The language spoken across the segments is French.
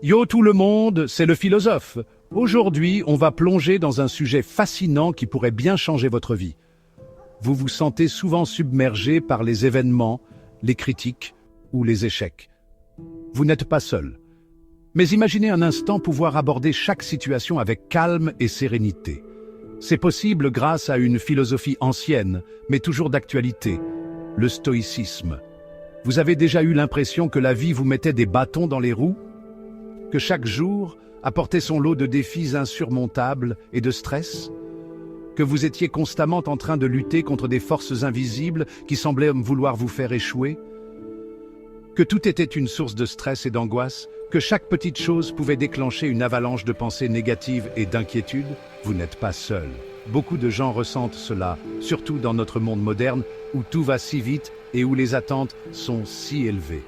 Yo tout le monde, c'est le philosophe. Aujourd'hui, on va plonger dans un sujet fascinant qui pourrait bien changer votre vie. Vous vous sentez souvent submergé par les événements, les critiques ou les échecs. Vous n'êtes pas seul. Mais imaginez un instant pouvoir aborder chaque situation avec calme et sérénité. C'est possible grâce à une philosophie ancienne, mais toujours d'actualité, le stoïcisme. Vous avez déjà eu l'impression que la vie vous mettait des bâtons dans les roues ? Que chaque jour apportait son lot de défis insurmontables et de stress ? Que vous étiez constamment en train de lutter contre des forces invisibles qui semblaient vouloir vous faire échouer ? Que tout était une source de stress et d'angoisse ? Que chaque petite chose pouvait déclencher une avalanche de pensées négatives et d'inquiétudes ? Vous n'êtes pas seul. Beaucoup de gens ressentent cela, surtout dans notre monde moderne où tout va si vite et où les attentes sont si élevées.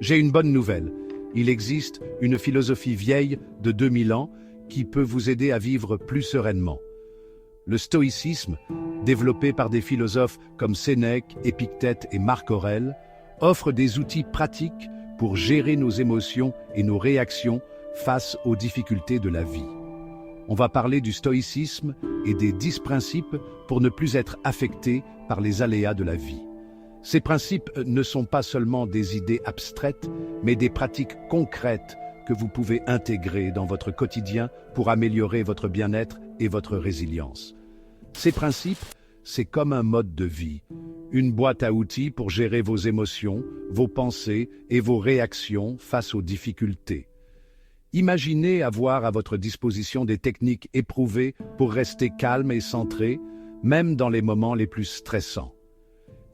J'ai une bonne nouvelle. Il existe une philosophie vieille de 2000 ans qui peut vous aider à vivre plus sereinement. Le stoïcisme, développé par des philosophes comme Sénèque, Épictète et Marc Aurèle, offre des outils pratiques pour gérer nos émotions et nos réactions face aux difficultés de la vie. On va parler du stoïcisme et des 10 principes pour ne plus être affecté par les aléas de la vie. Ces principes ne sont pas seulement des idées abstraites, mais des pratiques concrètes que vous pouvez intégrer dans votre quotidien pour améliorer votre bien-être et votre résilience. Ces principes, c'est comme un mode de vie, une boîte à outils pour gérer vos émotions, vos pensées et vos réactions face aux difficultés. Imaginez avoir à votre disposition des techniques éprouvées pour rester calme et centré, même dans les moments les plus stressants.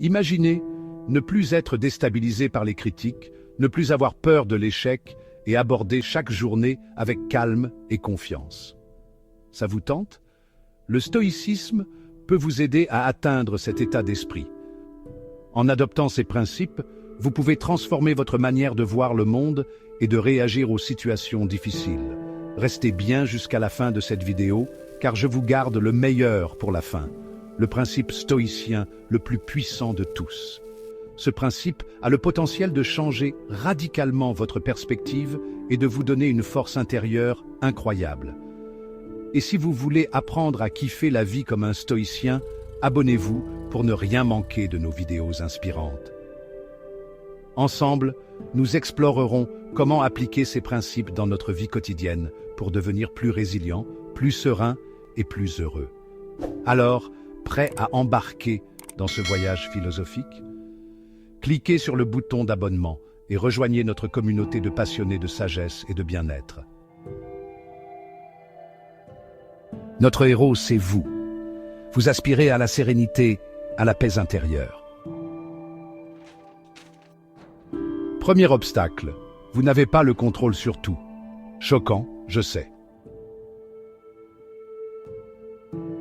Imaginez ne plus être déstabilisé par les critiques, ne plus avoir peur de l'échec et aborder chaque journée avec calme et confiance. Ça vous tente ? Le stoïcisme peut vous aider à atteindre cet état d'esprit. En adoptant ces principes, vous pouvez transformer votre manière de voir le monde et de réagir aux situations difficiles. Restez bien jusqu'à la fin de cette vidéo, car je vous garde le meilleur pour la fin, le principe stoïcien le plus puissant de tous. Ce principe a le potentiel de changer radicalement votre perspective et de vous donner une force intérieure incroyable. Et si vous voulez apprendre à kiffer la vie comme un stoïcien, abonnez-vous pour ne rien manquer de nos vidéos inspirantes. Ensemble, nous explorerons comment appliquer ces principes dans notre vie quotidienne pour devenir plus résilient, plus serein et plus heureux. Alors, prêt à embarquer dans ce voyage philosophique ? Cliquez sur le bouton d'abonnement et rejoignez notre communauté de passionnés de sagesse et de bien-être. Notre héros, c'est vous. Vous aspirez à la sérénité, à la paix intérieure. Premier obstacle, vous n'avez pas le contrôle sur tout. Choquant, je sais.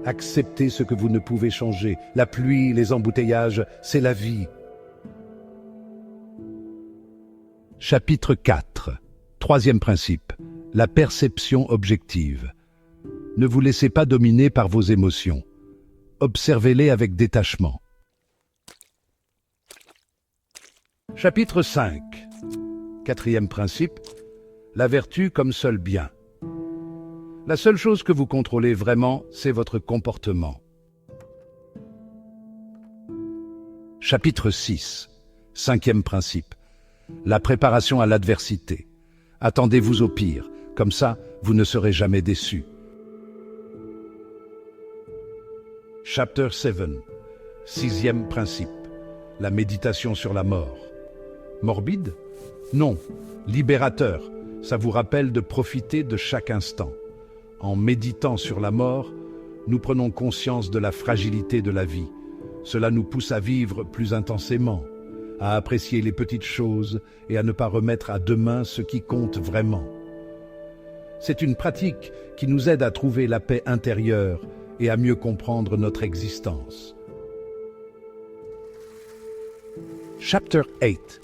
Acceptez ce que vous ne pouvez changer. La pluie, les embouteillages, c'est la vie. Chapitre 4. Troisième principe. La perception objective. Ne vous laissez pas dominer par vos émotions. Observez-les avec détachement. Chapitre 5. Quatrième principe. La vertu comme seul bien. La seule chose que vous contrôlez vraiment, c'est votre comportement. Chapitre 6. Cinquième principe. La préparation à l'adversité. Attendez-vous au pire, comme ça, vous ne serez jamais déçus. Chapter 7. Sixième principe. La méditation sur la mort. Morbide ? Non. Libérateur. Ça vous rappelle de profiter de chaque instant. En méditant sur la mort, nous prenons conscience de la fragilité de la vie. Cela nous pousse à vivre plus intensément, à apprécier les petites choses et à ne pas remettre à demain ce qui compte vraiment. C'est une pratique qui nous aide à trouver la paix intérieure et à mieux comprendre notre existence. Chapter 8.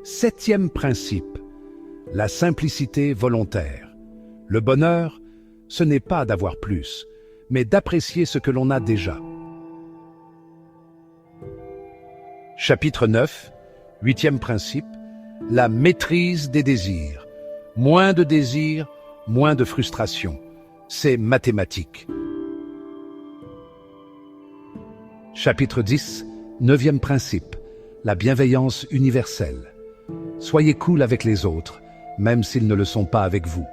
Septième principe. La simplicité volontaire. Le bonheur, ce n'est pas d'avoir plus, mais d'apprécier ce que l'on a déjà. Chapitre 9. Huitième principe. La maîtrise des désirs. Moins de désir, moins de frustration. C'est mathématique. Chapitre 10, 9e principe, la bienveillance universelle. Soyez cool avec les autres, même s'ils ne le sont pas avec vous.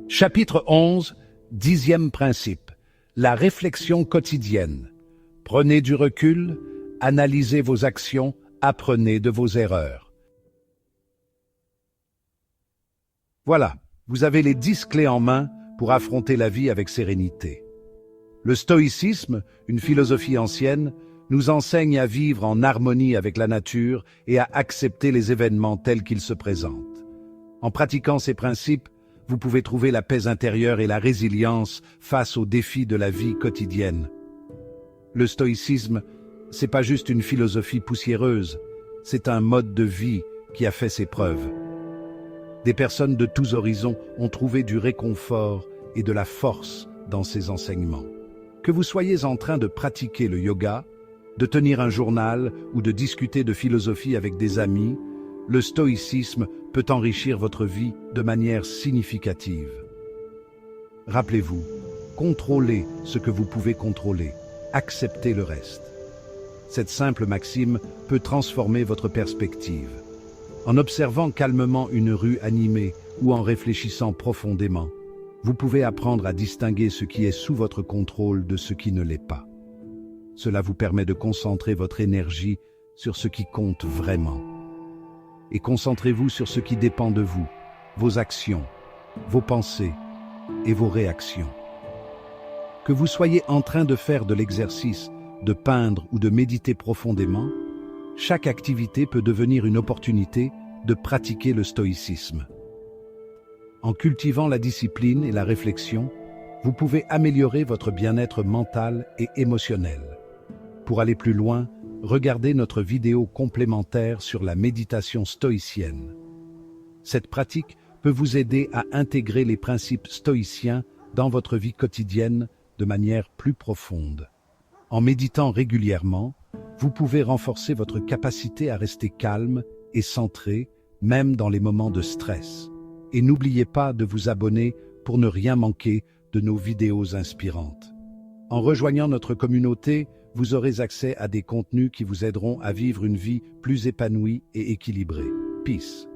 Chapitre 11, 10e principe, la réflexion quotidienne. Prenez du recul, analysez vos actions, apprenez de vos erreurs. Voilà, vous avez les 10 clés en main pour affronter la vie avec sérénité. Le stoïcisme, une philosophie ancienne, nous enseigne à vivre en harmonie avec la nature et à accepter les événements tels qu'ils se présentent. En pratiquant ces principes, vous pouvez trouver la paix intérieure et la résilience face aux défis de la vie quotidienne. Le stoïcisme, c'est pas juste une philosophie poussiéreuse, c'est un mode de vie qui a fait ses preuves. Des personnes de tous horizons ont trouvé du réconfort et de la force dans ces enseignements. Que vous soyez en train de pratiquer le yoga, de tenir un journal ou de discuter de philosophie avec des amis, le stoïcisme peut enrichir votre vie de manière significative. Rappelez-vous, contrôlez ce que vous pouvez contrôler, acceptez le reste. Cette simple maxime peut transformer votre perspective. En observant calmement une rue animée ou en réfléchissant profondément, vous pouvez apprendre à distinguer ce qui est sous votre contrôle de ce qui ne l'est pas. Cela vous permet de concentrer votre énergie sur ce qui compte vraiment. Et concentrez-vous sur ce qui dépend de vous, vos actions, vos pensées et vos réactions. Que vous soyez en train de faire de l'exercice, de peindre ou de méditer profondément, chaque activité peut devenir une opportunité de pratiquer le stoïcisme. En cultivant la discipline et la réflexion, vous pouvez améliorer votre bien-être mental et émotionnel. Pour aller plus loin, regardez notre vidéo complémentaire sur la méditation stoïcienne. Cette pratique peut vous aider à intégrer les principes stoïciens dans votre vie quotidienne de manière plus profonde. En méditant régulièrement, vous pouvez renforcer votre capacité à rester calme et centré, même dans les moments de stress. Et n'oubliez pas de vous abonner pour ne rien manquer de nos vidéos inspirantes. En rejoignant notre communauté, vous aurez accès à des contenus qui vous aideront à vivre une vie plus épanouie et équilibrée. Peace.